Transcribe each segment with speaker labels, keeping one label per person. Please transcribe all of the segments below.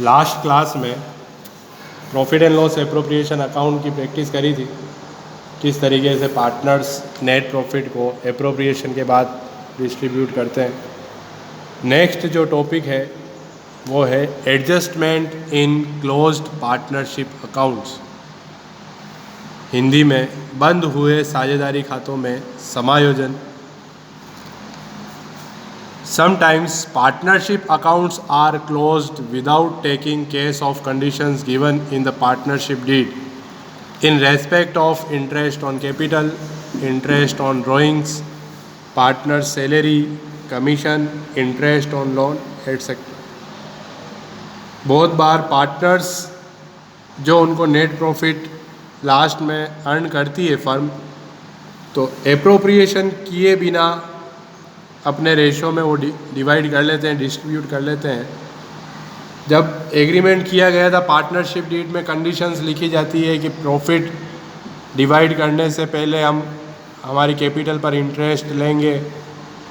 Speaker 1: Last class में profit and loss appropriation account की practice करी थी, किस तरीके से पार्टनर्स नेट प्रॉफिट को एप्रोप्रिएशन के बाद डिस्ट्रीब्यूट करते हैं। नेक्स्ट जो टॉपिक है वो है adjustment in closed partnership accounts, Hindi में बंद हुए साझेदारी खातों में समायोजन। Sometimes partnership accounts are closed without taking case of conditions given in the partnership deed in respect of interest on capital, interest on drawings, partner's salary, commission, interest on loan, etc. बहुत बार partners जो उनको net profit last में earn करती है firm, तो appropriation किए बिना अपने रेशो में वो डिवाइड कर लेते हैं, डिस्ट्रीब्यूट कर लेते हैं। जब एग्रीमेंट किया गया था पार्टनरशिप डीड में कंडीशंस लिखी जाती है कि प्रॉफिट डिवाइड करने से पहले हम हमारी कैपिटल पर इंटरेस्ट लेंगे,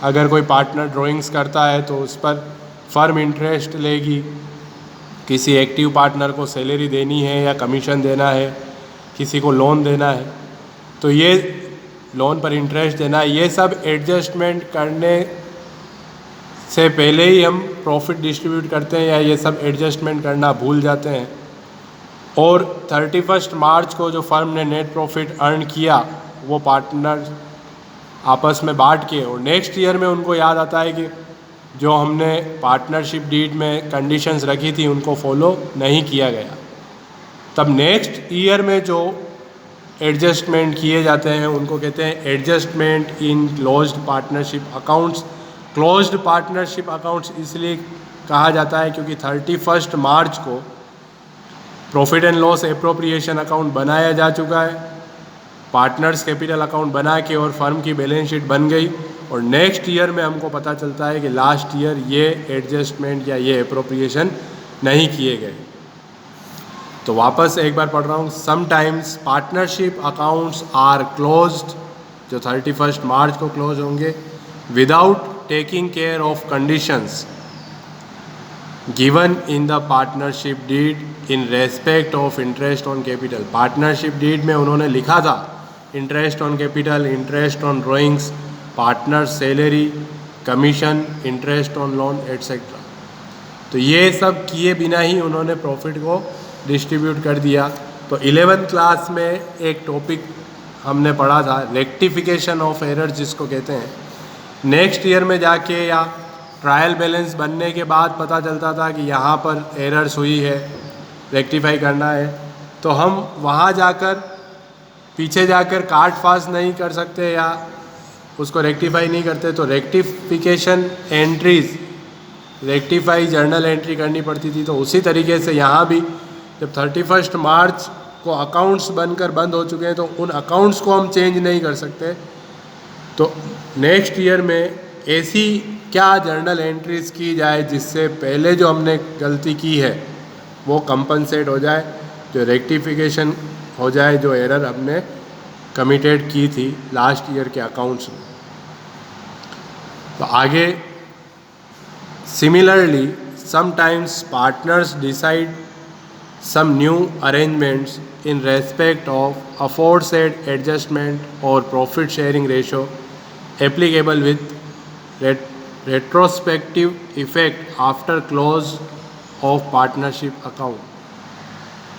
Speaker 1: अगर कोई पार्टनर ड्राइंग्स करता है तो उस पर फर्म इंटरेस्ट लेगी, किसी एक्टिव पार्टनर को सैलरी देनी है या कमीशन देना है, किसी को लोन देना है तो ये लोन पर इंटरेस्ट देना, ये सब एडजस्टमेंट करने से पहले ही हम प्रॉफिट डिस्ट्रीब्यूट करते हैं या ये सब एडजस्टमेंट करना भूल जाते हैं। और 31 मार्च को जो फर्म ने नेट प्रॉफिट अर्न किया वो पार्टनर आपस में बांट के, और नेक्स्ट ईयर में उनको याद आता है कि जो हमने पार्टनरशिप डीड में कंडीशंस रखी थी उनको फॉलो नहीं किया गया। तब नेक्स्ट ईयर में जो एडजस्टमेंट किए जाते हैं उनको कहते हैं adjustment in closed partnership accounts. Closed partnership accounts इसलिए कहा जाता है क्योंकि 31 मार्च को profit and loss appropriation account बनाया जा चुका है, पार्टनर्स कैपिटल अकाउंट बना के और फर्म की बैलेंस शीट बन गई, और नेक्स्ट ईयर में हमको पता चलता है कि लास्ट ईयर ये एडजस्टमेंट या ये एप्रोप्रिएशन नहीं किए गए। तो वापस एक बार पढ़ रहा हूँ, sometimes partnership accounts are closed, जो 31 मार्च को क्लोज होंगे, without taking care of conditions given in the partnership deed in respect of interest on capital. Partnership deed में उन्होंने लिखा था interest on capital, interest on drawings, partner salary, commission, interest on loan et cetera. तो ये सब किए बिना ही उन्होंने प्रॉफिट को डिस्ट्रीब्यूट कर दिया। तो 11th क्लास में एक टॉपिक हमने पढ़ा था रेक्टिफिकेशन ऑफ एरर, जिसको कहते हैं। नेक्स्ट ईयर में जाके या ट्रायल बैलेंस बनने के बाद पता चलता था कि यहाँ पर एरर्स हुई है, रेक्टिफाई करना है, तो हम वहाँ जाकर पीछे जाकर कार्ड पास नहीं कर सकते या उसको रेक्टिफाई नहीं करते, तो rectification entries, rectify journal entry करनी पड़ती थी। तो उसी तरीके से यहाँ भी जब 31 मार्च को अकाउंट्स बनकर बंद हो चुके हैं तो उन अकाउंट्स को हम चेंज नहीं कर सकते। तो नेक्स्ट ईयर में ऐसी क्या जर्नल एंट्रीज की जाए जिससे पहले जो हमने गलती की है वो कंपनसेट हो जाए, जो रेक्टिफिकेशन हो जाए, जो एरर हमने कमिटेड की थी लास्ट ईयर के अकाउंट्स में। तो आगे similarly sometimes partners decide some new arrangements in respect of aforesaid adjustment or profit sharing ratio applicable with retrospective effect after close of partnership account।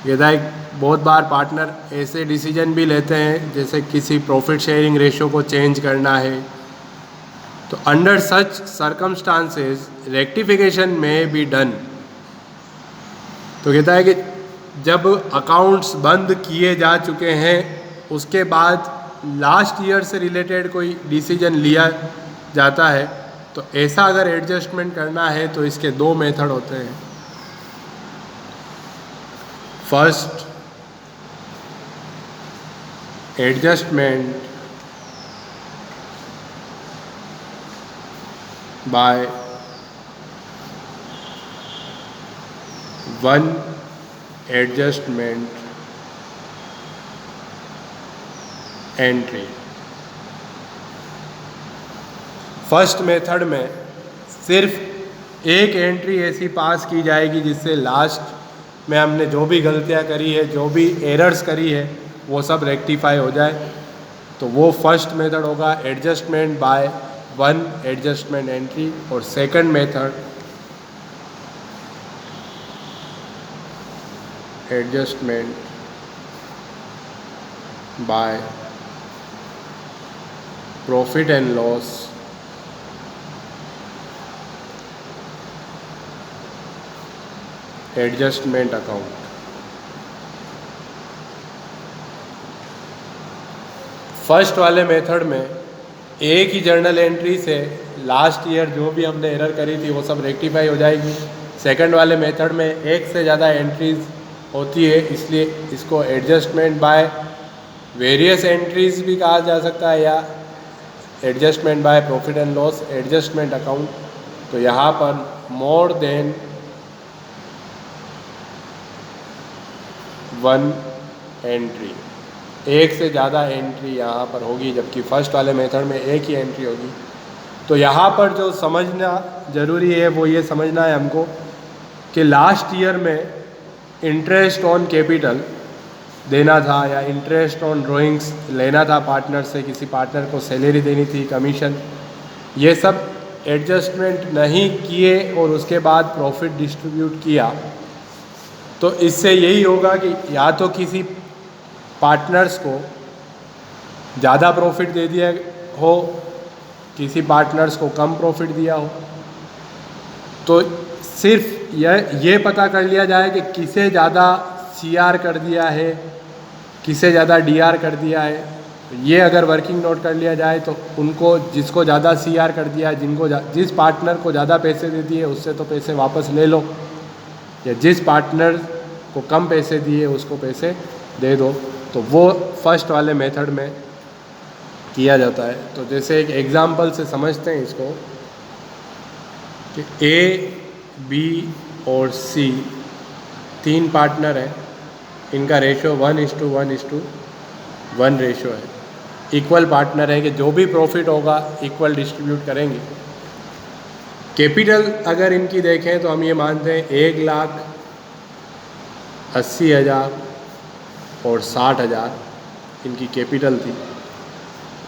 Speaker 1: ये था बहुत बार पार्टनर ऐसे डिसीजन भी लेते हैं जैसे किसी प्रॉफिट शेयरिंग रेशो को चेंज करना है, तो अंडर सच सर्कमस्टांसेस रेक्टिफिकेशन में बी डन। तो कहता है कि जब अकाउंट्स बंद किए जा चुके हैं उसके बाद लास्ट ईयर से रिलेटेड कोई डिसीजन लिया जाता है, तो ऐसा अगर एडजस्टमेंट करना है तो इसके दो मेथड होते हैं। First, adjustment by one adjustment entry. First method में सिर्फ एक एंट्री ऐसी पास की जाएगी जिससे लास्ट में हमने जो भी गलतियाँ करी है, जो भी एरर्स करी है, वो सब रेक्टिफाई हो जाए। तो वो फर्स्ट मेथड होगा adjustment by one adjustment entry, और second method adjustment by profit and loss adjustment account. First वाले मेथड में एक ही जर्नल एंट्री से लास्ट ईयर जो भी हमने एरर करी थी वो सब रेक्टिफाई हो जाएगी। सेकंड वाले मेथड में एक से ज़्यादा एंट्रीज होती है, इसलिए इसको एडजस्टमेंट बाय वेरियस एंट्रीज भी कहा जा सकता है, या adjustment by profit and loss adjustment account. तो यहाँ पर मोर देन वन एंट्री, एक से ज़्यादा एंट्री यहाँ पर होगी, जबकि फर्स्ट वाले मेथड में एक ही एंट्री होगी। तो यहाँ पर जो समझना ज़रूरी है वो ये समझना है हमको कि लास्ट ईयर में इंटरेस्ट ऑन कैपिटल देना था, या इंटरेस्ट ऑन ड्राइंग्स लेना था पार्टनर से, किसी पार्टनर को सैलरी देनी थी, कमीशन, ये सब एडजस्टमेंट नहीं किए और उसके बाद प्रॉफिट डिस्ट्रीब्यूट किया, तो इससे यही होगा कि या तो किसी पार्टनर्स को ज़्यादा प्रॉफिट दे दिया हो, किसी पार्टनर्स को कम प्रॉफिट दिया हो। तो सिर्फ ये पता कर लिया जाए कि किसे ज़्यादा सीआर कर दिया है, किसे ज़्यादा डीआर कर दिया है। ये अगर वर्किंग नोट कर लिया जाए तो उनको, जिसको ज़्यादा सीआर कर दिया है, जिस पार्टनर को ज़्यादा पैसे दे दिए उससे तो पैसे वापस ले लो, या जिस पार्टनर को कम पैसे दिए उसको पैसे दे दो। तो वो फर्स्ट वाले मेथड में किया जाता है। तो जैसे एक एग्जांपल से समझते हैं इसको कि ए, बी और सी तीन पार्टनर हैं, इनका रेशो 1:1:1 रेशो है। इक्वल पार्टनर है कि जो भी प्रॉफिट होगा इक्वल डिस्ट्रीब्यूट करेंगे। कैपिटल अगर इनकी देखें तो हम ये मानते हैं 1,80,000 और 60,000 इनकी कैपिटल थी।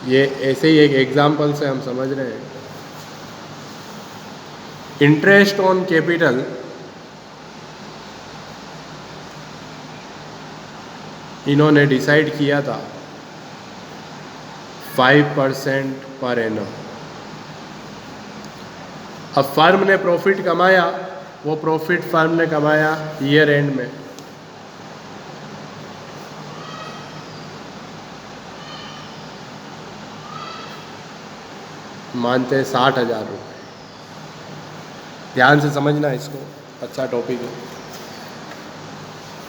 Speaker 1: ये ऐसे ही एक एग्जांपल से हम समझ रहे हैं। इंटरेस्ट ऑन कैपिटल इन्होंने डिसाइड किया था 5% पर एनम। अब फर्म ने प्रॉफिट कमाया, वो प्रॉफिट फर्म ने कमाया ईयर एंड में मानते हैं 60,000 रुपये। ध्यान से समझना इसको, अच्छा टॉपिक है।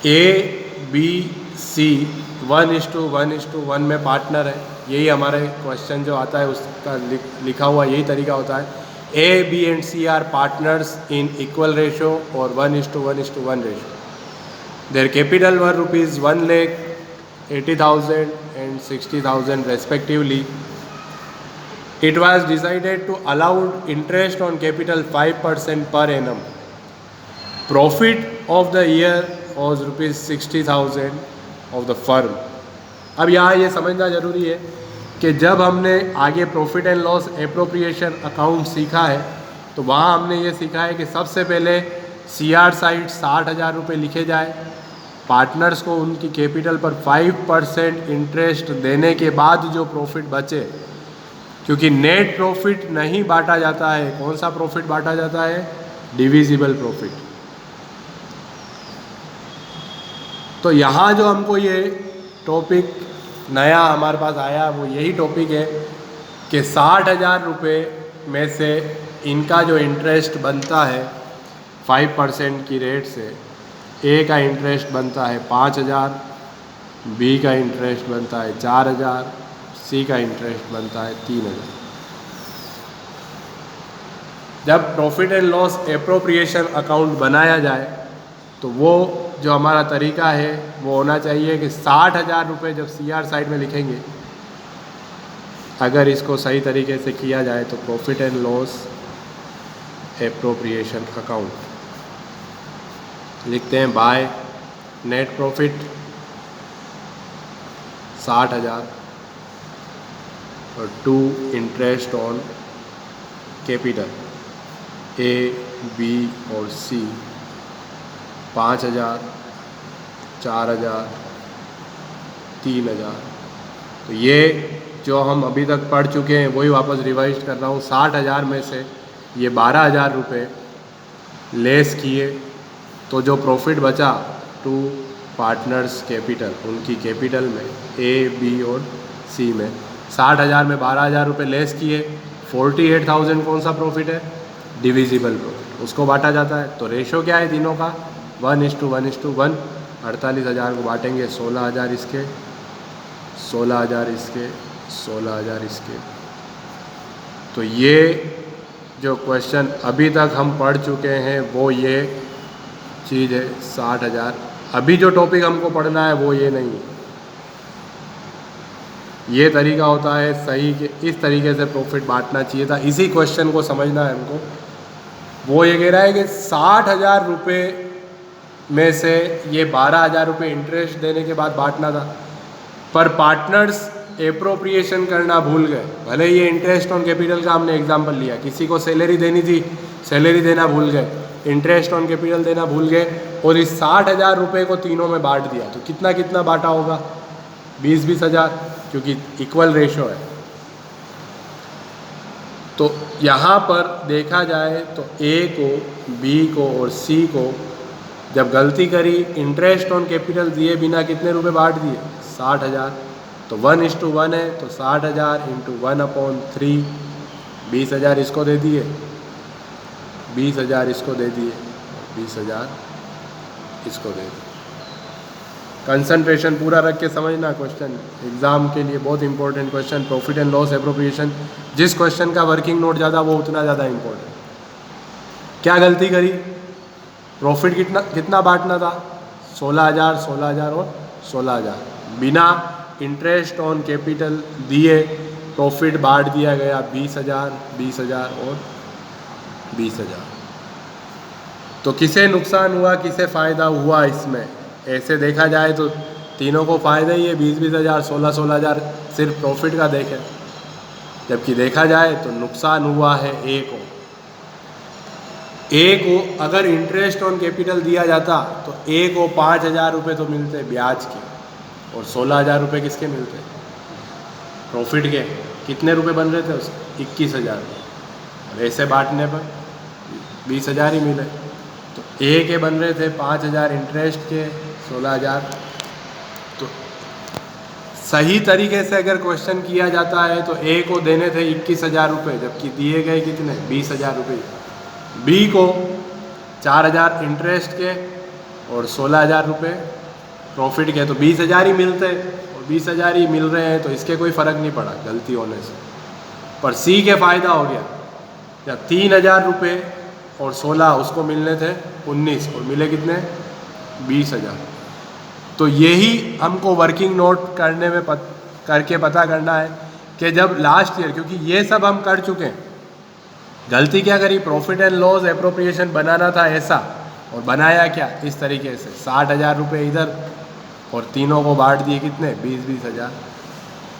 Speaker 1: ए, बी, सी 1:1:1 में पार्टनर है। यही हमारे क्वेश्चन जो आता है उसका लिखा हुआ यही तरीका होता है। A, B and C are partners in equal ratio और 1:1:1 ratio. Their capital were ₹1,80,000 and 60,000 respectively. It was decided to allow interest on capital 5% per annum. Profit of the year was ₹60,000 of the firm. अब यहाँ ये समझना ज़रूरी है कि जब हमने आगे profit and loss appropriation account सीखा है तो वहाँ हमने ये सीखा है कि सबसे पहले सीआर साइड 60,000 रुपये लिखे जाए, पार्टनर्स को उनकी कैपिटल पर 5% इंटरेस्ट देने के बाद जो प्रॉफिट बचे, क्योंकि नेट प्रॉफिट नहीं बांटा जाता है। कौन सा प्रॉफिट बांटा जाता है? Divisible profit. तो यहाँ जो हमको ये टॉपिक नया हमारे पास आया वो यही टॉपिक है कि 60,000 रुपये में से इनका जो इंटरेस्ट बनता है 5% की रेट से, ए का इंटरेस्ट बनता है 5,000, बी का इंटरेस्ट बनता है 4,000, सी का इंटरेस्ट बनता है 3,000। जब profit and loss appropriation account बनाया जाए तो वो जो हमारा तरीका है वो होना चाहिए कि 60,000 रुपये जब सीआर साइड में लिखेंगे, अगर इसको सही तरीके से किया जाए तो profit and loss appropriation account. लिखते हैं बाय नेट प्रॉफिट 60,000 और to interest on capital A B और सी 5,000, 4,000, 3,000। तो ये जो हम अभी तक पढ़ चुके हैं वही वापस रिवाइज कर रहा हूँ। 60,000 में से ये 12,000 रुपये लेस किए तो जो प्रॉफिट बचा टू पार्टनर्स कैपिटल, उनकी कैपिटल में ए बी और सी में 60,000 में 12,000 रुपये लेस किए। 48,000 कौन सा प्रॉफिट है? डिविजिबल प्रॉफिट, उसको बांटा जाता है। तो रेशो क्या है तीनों का? 1:1:1। 48,000 को बांटेंगे 16,000 इसके, 16,000 इसके, 16,000 इसके। तो ये जो क्वेश्चन अभी तक हम पढ़ चुके हैं वो ये चीज़ है 60,000। अभी जो टॉपिक हमको पढ़ना है वो ये नहीं है। ये तरीका होता है सही कि इस तरीके से प्रॉफिट बांटना चाहिए था। इसी क्वेश्चन को समझना है हमको। वो ये कह रहा है कि 60,000 रुपये में से ये 12,000 रुपये इंटरेस्ट देने के बाद बांटना था, पर पार्टनर्स एप्रोप्रिएशन करना भूल गए। भले ये इंटरेस्ट ऑन कैपिटल का हमने एग्जांपल लिया, किसी को सैलरी देनी थी, सैलरी देना भूल गए, इंटरेस्ट ऑन कैपिटल देना भूल गए और इस 60,000 रुपये को तीनों में बांट दिया। तो कितना कितना बांटा होगा? 20,000, क्योंकि इक्वल रेशो है। तो यहाँ पर देखा जाए तो ए को, बी को और सी को जब गलती करी, इंटरेस्ट ऑन कैपिटल दिए बिना कितने रुपए बांट दिए? 60,000। तो 1:1 है, तो 60,000 इंटू 1/3, 20,000 इसको दे दिए, 20,000 इसको दे दिए, 20,000 इसको दे दिए। कंसंट्रेशन पूरा रख के समझना क्वेश्चन, एग्जाम के लिए बहुत important question. Profit and loss appropriation, जिस क्वेश्चन का वर्किंग नोट ज़्यादा वो उतना ज़्यादा इंपॉर्टेंट। क्या गलती करी? प्रॉफिट कितना कितना बांटना था? 16,000, 16,000 और 16,000। बिना इंटरेस्ट ऑन कैपिटल दिए प्रॉफिट बांट दिया गया 20,000, 20,000 और 20,000। तो किसे नुकसान हुआ, किसे फ़ायदा हुआ इसमें? ऐसे देखा जाए तो तीनों को फ़ायदा ही है। 20,000, 16,000 सिर्फ प्रॉफिट का देखें, जबकि देखा जाए तो नुकसान हुआ है ए को। ए को अगर इंटरेस्ट ऑन कैपिटल दिया जाता तो ए को 5,000 रुपये तो मिलते ब्याज के, और 16,000 रुपये किसके मिलते? प्रॉफिट के। कितने रुपए बन रहे थे उसके? 21,000। और ऐसे बांटने पर 20,000 ही मिले। तो ए के बन रहे थे 5,000 इंटरेस्ट के, 16,000। तो सही तरीके से अगर क्वेश्चन किया जाता है तो ए को देने थे 21,000 रुपये, जबकि दिए गए कितने? 20,000 रुपये। बी को 4,000 इंटरेस्ट के और 16,000 रुपये प्रॉफिट के, तो 20,000 ही मिलते, और 20,000 ही मिल रहे हैं तो इसके कोई फ़र्क नहीं पड़ा गलती होने से। पर सी के फ़ायदा हो गया, जब 3,000 रुपये और 16 उसको मिलने थे 19, और मिले कितने? 20,000। तो यही हमको वर्किंग नोट करने में करके पता करना है कि जब लास्ट ईयर, क्योंकि ये सब हम कर चुके हैं, गलती क्या करी? प्रॉफिट एंड लॉस एप्रोप्रिएशन बनाना था ऐसा, और बनाया क्या? इस तरीके से 60,000 रुपये इधर और तीनों को बांट दिए कितने? 20,000।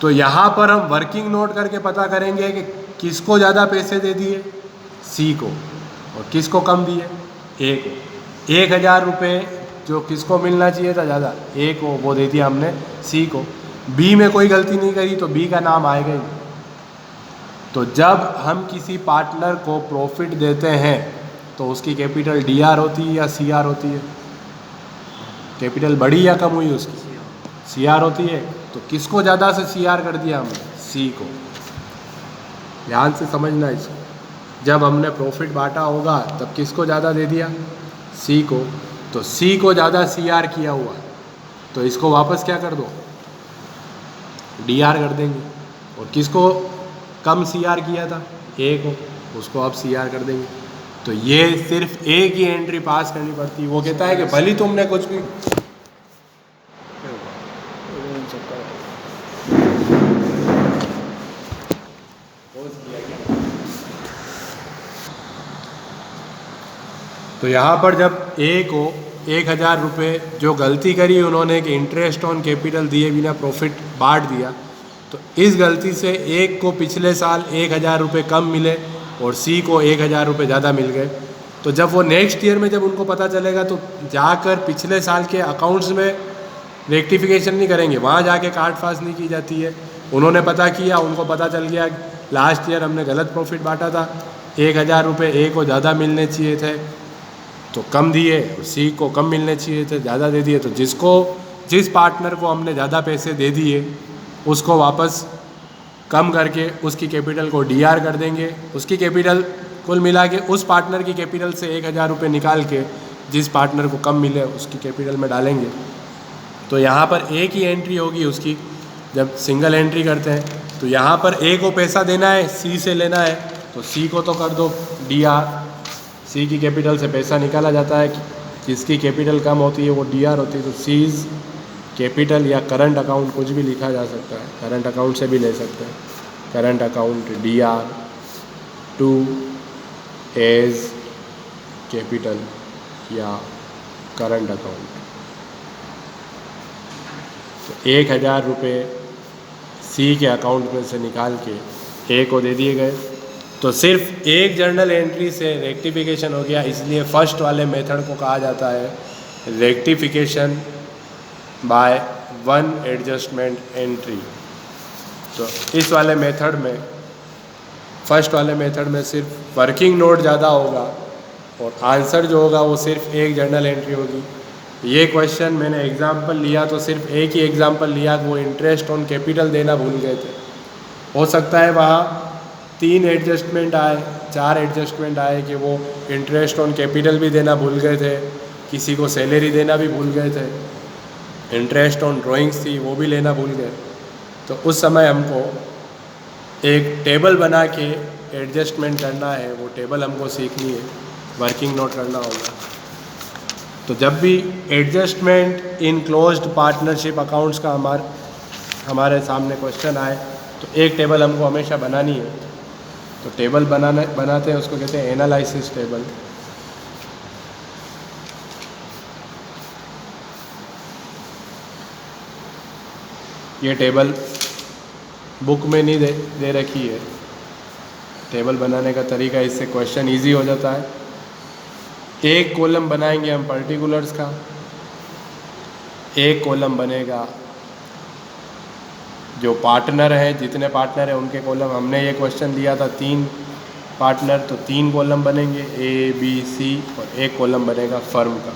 Speaker 1: तो यहाँ पर हम वर्किंग नोट करके पता करेंगे कि किसको ज़्यादा पैसे दे दिए? सी को। और किसको कम दिए? ए को। 1,000 रुपये जो किसको मिलना चाहिए था ज़्यादा? ए को, वो दे दिया हमने सी को। बी में कोई गलती नहीं करी तो बी का नाम आएगा ही। तो जब हम किसी पार्टनर को प्रॉफिट देते हैं तो उसकी कैपिटल डीआर होती है या सीआर होती है? कैपिटल बढ़ी या कम हुई उसकी? सीआर होती है। तो किसको ज़्यादा से सीआर कर दिया हमने? सी को। ध्यान से समझना इसको। जब हमने प्रॉफिट बांटा होगा तब किसको ज़्यादा दे दिया? सी को। तो सी को ज़्यादा सीआर किया हुआ, तो इसको वापस क्या कर दो? डीआर कर देंगे। और किसको कम सीआर किया था? ए को, उसको अब सीआर कर देंगे। तो ये सिर्फ ए की एंट्री पास करनी पड़ती है। वो कहता है कि भले तुमने कुछ भी तो यहाँ पर जब ए को 1,000 रुपये जो गलती करी उन्होंने कि इंटरेस्ट ऑन कैपिटल दिए बिना प्रॉफिट बांट दिया, तो इस गलती से एक को पिछले साल 1,000 रुपये कम मिले और सी को 1,000 रुपये ज़्यादा मिल गए। तो जब वो नेक्स्ट ईयर में जब उनको पता चलेगा तो जाकर पिछले साल के अकाउंट्स में रेक्टिफिकेशन नहीं करेंगे, वहाँ जाके काट फास नहीं की जाती है। उन्होंने पता किया, उनको पता चल गया लास्ट ईयर हमने गलत प्रॉफिट बांटा था, 1,000 रुपये ए को ज़्यादा मिलने चाहिए थे तो कम दिए, सी को कम मिलने चाहिए थे ज़्यादा दे दिए। तो जिस पार्टनर को हमने ज़्यादा पैसे दे दिए उसको वापस कम करके उसकी कैपिटल को डीआर कर देंगे। उसकी कैपिटल कुल मिला के उस पार्टनर की कैपिटल से 1,000 रुपये निकाल के जिस पार्टनर को कम मिले उसकी कैपिटल में डालेंगे। तो यहाँ पर एक ही एंट्री होगी उसकी, जब सिंगल एंट्री करते हैं तो यहाँ पर ए को पैसा देना है, सी से लेना है, तो सी को तो कर दो डीआर, सी की कैपिटल से पैसा निकाला जाता है, जिसकी कैपिटल कम होती है वो डीआर होती है। तो सीज कैपिटल या करंट अकाउंट कुछ भी लिखा जा सकता है, करंट अकाउंट से भी ले सकते हैं। Current account DR to A's capital या करंट अकाउंट। तो 1,000 रुपये सी के अकाउंट में से निकाल के ए को दे दिए गए। तो सिर्फ एक जर्नल एंट्री से रेक्टिफिकेशन हो गया, इसलिए फर्स्ट वाले मेथड को कहा जाता है rectification bye one adjustment entry. तो इस वाले मेथड में, फर्स्ट वाले मेथड में सिर्फ वर्किंग नोट ज़्यादा होगा और आंसर जो होगा वो सिर्फ एक जर्नल एंट्री होगी। ये क्वेश्चन मैंने एग्जाम्पल लिया तो सिर्फ एक ही एग्जाम्पल लिया, वो इंटरेस्ट ऑन कैपिटल देना भूल गए थे। हो सकता है वहाँ 3 एडजस्टमेंट आए, 4 एडजस्टमेंट आए कि वो इंटरेस्ट ऑन कैपिटल भी देना भूल गए थे, किसी को सैलरी देना भी भूल गए थे, इंटरेस्ट ऑन ड्राइंग्स थी वो भी लेना भूल गए। तो उस समय हमको एक टेबल बना के एडजस्टमेंट करना है, वो टेबल हमको सीखनी है, वर्किंग नोट करना होगा। तो जब भी adjustment in closed partnership accounts का हमारे सामने क्वेश्चन आए तो एक टेबल हमको हमेशा बनानी है। तो टेबल बनाते हैं, उसको कहते हैं एनालिसिस टेबल। ये टेबल बुक में नहीं दे रखी है। टेबल बनाने का तरीका, इससे क्वेश्चन इजी हो जाता है। एक कॉलम बनाएंगे हम पर्टिकुलर्स का, एक कॉलम बनेगा जो पार्टनर है, जितने पार्टनर हैं उनके कॉलम। हमने ये क्वेश्चन लिया था 3 पार्टनर, तो 3 कॉलम बनेंगे ए बी सी, और एक कॉलम बनेगा फर्म का।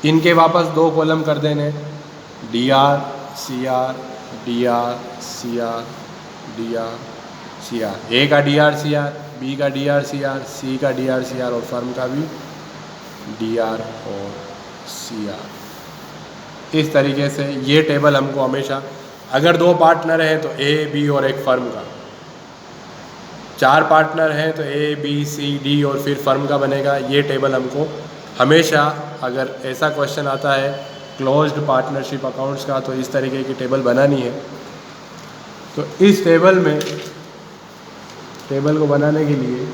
Speaker 1: इनके वापस 2 कॉलम कर देने, D R C R, D R C R, D R C R. A का D R C R, B का D R C R, C का डी आर सी आर, और फर्म का भी डी आर और C R. इस तरीके से ये टेबल हमको हमेशा, अगर 2 पार्टनर हैं तो ए बी और एक फर्म का, 4 पार्टनर हैं तो ए बी सी डी और फिर फर्म का बनेगा। ये टेबल हमको हमेशा, अगर ऐसा क्वेश्चन आता है क्लोज्ड पार्टनरशिप अकाउंट्स का, तो इस तरीके की टेबल बनानी है। तो इस टेबल को बनाने के लिए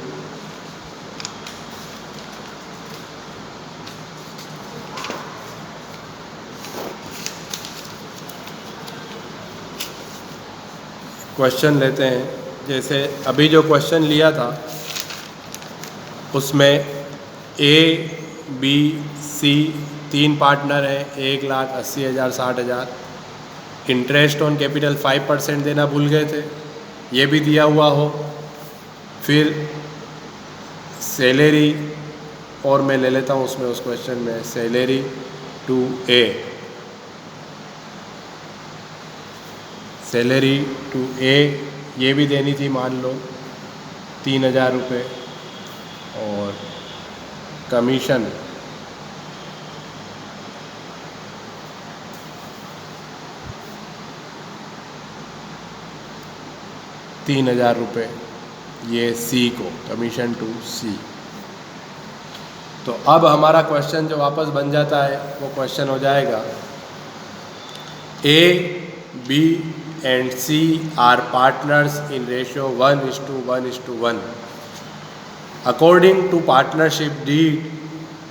Speaker 1: क्वेश्चन लेते हैं। जैसे अभी जो क्वेश्चन लिया था उसमें ए बी सी 3 पार्टनर हैं, 1,80,000 60,000। इंटरेस्ट ऑन कैपिटल 5% देना भूल गए थे, ये भी दिया हुआ हो। फिर सैलरी, और मैं ले लेता हूँ उसमें, उस क्वेश्चन में salary to A, salary to A ये भी देनी थी, मान लो 3,000 रुपये, और कमीशन ₹3,000 ये सी को, कमीशन टू सी। तो अब हमारा क्वेश्चन जो वापस बन जाता है वो क्वेश्चन हो जाएगा, A, B and C are partners in ratio 1:1:1. According to partnership deed,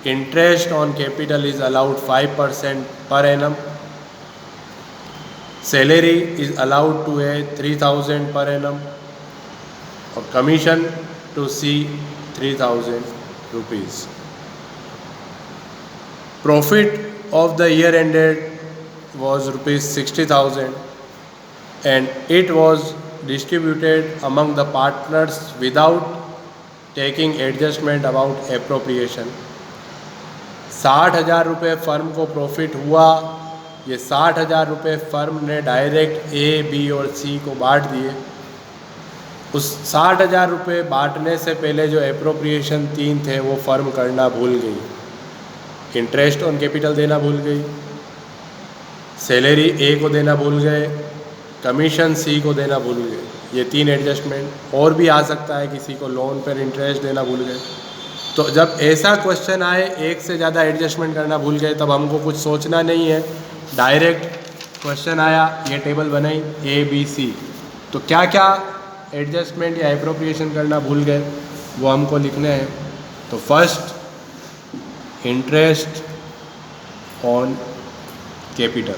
Speaker 1: interest on capital is allowed 5% per annum. Salary is allowed to A 3,000 per annum or commission to C 3,000 rupees. Profit of the year ended was rupees 60,000 and it was distributed among the partners without taking adjustment about appropriation. 60,000 रुपये firm को profit हुआ, ये 60,000 रुपये firm ने direct ए, B और सी को बांट दिए। उस 60,000 रुपये बांटने से पहले जो एप्रोप्रिएशन 3 थे वो फर्म करना भूल गई। इंटरेस्ट ऑन कैपिटल देना भूल गई, सैलरी ए को देना भूल गए, कमीशन सी को देना भूल गए। ये 3 एडजस्टमेंट। और भी आ सकता है किसी को लोन पर इंटरेस्ट देना भूल गए। तो जब ऐसा क्वेश्चन आए एक से ज़्यादा एडजस्टमेंट करना भूल गए, तब हमको कुछ सोचना नहीं है, डायरेक्ट क्वेश्चन आया, ये टेबल बनाई ए बी सी, तो क्या क्या एडजस्टमेंट या एप्रोप्रिएशन करना भूल गए वो हमको लिखने हैं। तो फर्स्ट इंटरेस्ट ऑन कैपिटल,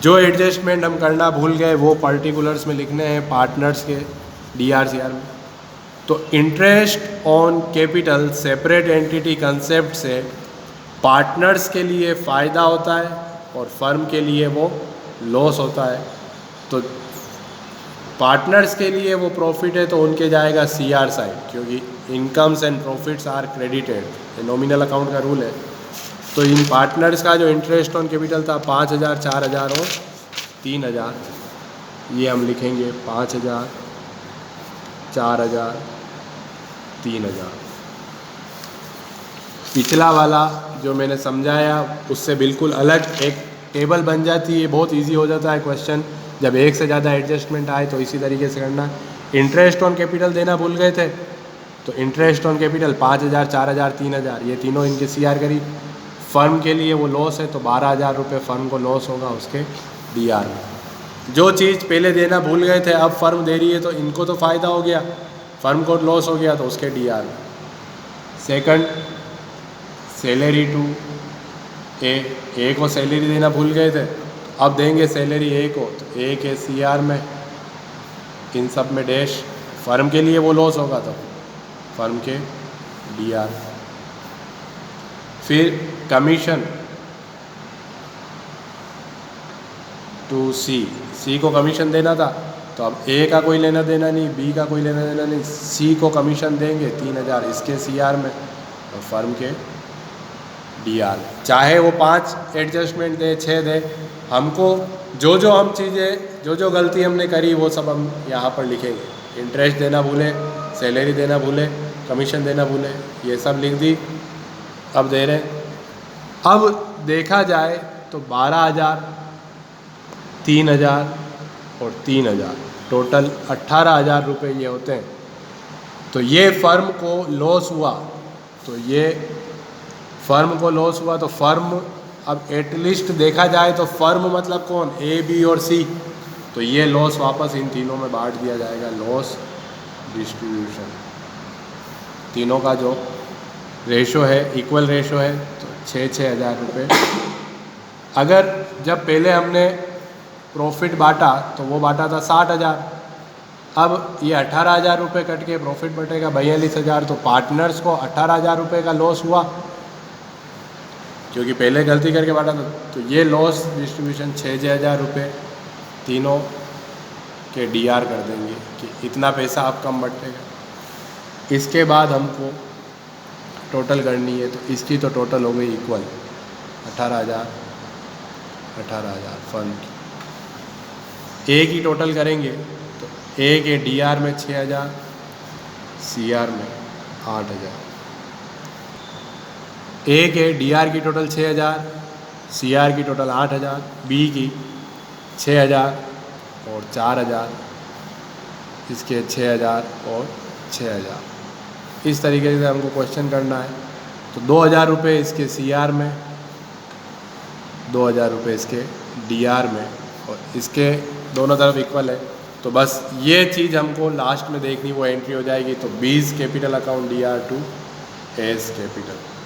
Speaker 1: जो एडजस्टमेंट हम करना भूल गए वो पर्टिकुलर्स में लिखने हैं पार्टनर्स के DRCR में। तो interest on capital separate entity concept से पार्टनर्स के लिए फ़ायदा होता है और फर्म के लिए वो लॉस होता है। तो पार्टनर्स के लिए वो प्रॉफिट है तो उनके जाएगा CR साइड, क्योंकि incomes and profits are credited, ये नॉमिनल अकाउंट का रूल है। तो इन पार्टनर्स का जो इंटरेस्ट ऑन कैपिटल था 5,000, 4,000 और 3,000, ये हम लिखेंगे 5,000, 4,000, 3,000। पिछला वाला जो मैंने समझाया उससे बिल्कुल अलग एक टेबल बन जाती है, बहुत इजी हो जाता है क्वेश्चन जब एक से ज़्यादा एडजस्टमेंट आए। तो इसी तरीके से करना। इंटरेस्ट ऑन कैपिटल देना भूल गए थे, तो इंटरेस्ट ऑन कैपिटल 5,000, 4,000, 3,000, ये तीनों इनके CR करी। फर्म के लिए वो लॉस है तो 12,000 रुपये फर्म को लॉस होगा उसके DR में। जो चीज़ पहले देना भूल गए थे अब फर्म दे रही है तो इनको तो फ़ायदा हो गया, फर्म को लॉस हो गया तो उसके DR में। सेकंड, सैलरी टू ए को सैलरी देना भूल गए थे, अब देंगे सैलरी ए को, तो ए के CR में, इन सब में डैश। फर्म के लिए वो लॉस होगा तो फर्म के DR। फिर कमीशन टू सी को कमीशन देना था, तो अब ए का कोई लेना देना नहीं, बी का कोई लेना देना नहीं, सी को कमीशन देंगे 3,000 इसके CR में और फर्म के DR। चाहे वो 5 एडजस्टमेंट दे, 6 दे, हमको जो हम चीज़ें जो गलती हमने करी वो सब हम यहाँ पर लिखेंगे। इंटरेस्ट देना भूले, सैलरी देना भूले, कमीशन देना भूले, ये सब लिख दी। अब दे रहे, अब देखा जाए तो 12,000, 3,000 और 3,000, टोटल 18,000 रुपये ये होते हैं। तो ये फर्म को लॉस हुआ, तो ये फर्म को लॉस हुआ तो फर्म, अब एटलीस्ट देखा जाए तो फर्म मतलब कौन, ए, बी और सी, तो ये लॉस वापस इन तीनों में बांट दिया जाएगा, लॉस डिस्ट्रीब्यूशन। तीनों का जो रेशो है, इक्वल रेशो है, तो 6,000 रुपये। अगर जब पहले हमने प्रॉफिट बांटा तो वो बांटा था 60,000, अब ये 18,000 रुपये कट के प्रॉफिट बटेगा 42,000, तो पार्टनर्स को 18,000 रुपये का लॉस हुआ क्योंकि पहले गलती करके बांटा था। तो ये लॉस डिस्ट्रीब्यूशन 6,000 रुपये तीनों के DR कर देंगे कि इतना पैसा अब कम बटेगा। इसके बाद हमको टोटल करनी है, तो इसकी तो टोटल हो गई इक्वल 18,000 फंड की। ए की टोटल करेंगे तो ए के DR में 6,000, CR में 8,000। ए के DR की टोटल 6,000, CR की टोटल 8,000, बी की 6,000 और 4,000, इसके 6,000 और 6,000। इस तरीके से हमको क्वेश्चन करना है। तो 2000 रुपये इसके CR में, 2000 रुपये इसके DR में, और इसके दोनों तरफ इक्वल है। तो बस ये चीज़ हमको लास्ट में देखनी, वो एंट्री हो जाएगी। तो 20 capital account DR to S capital.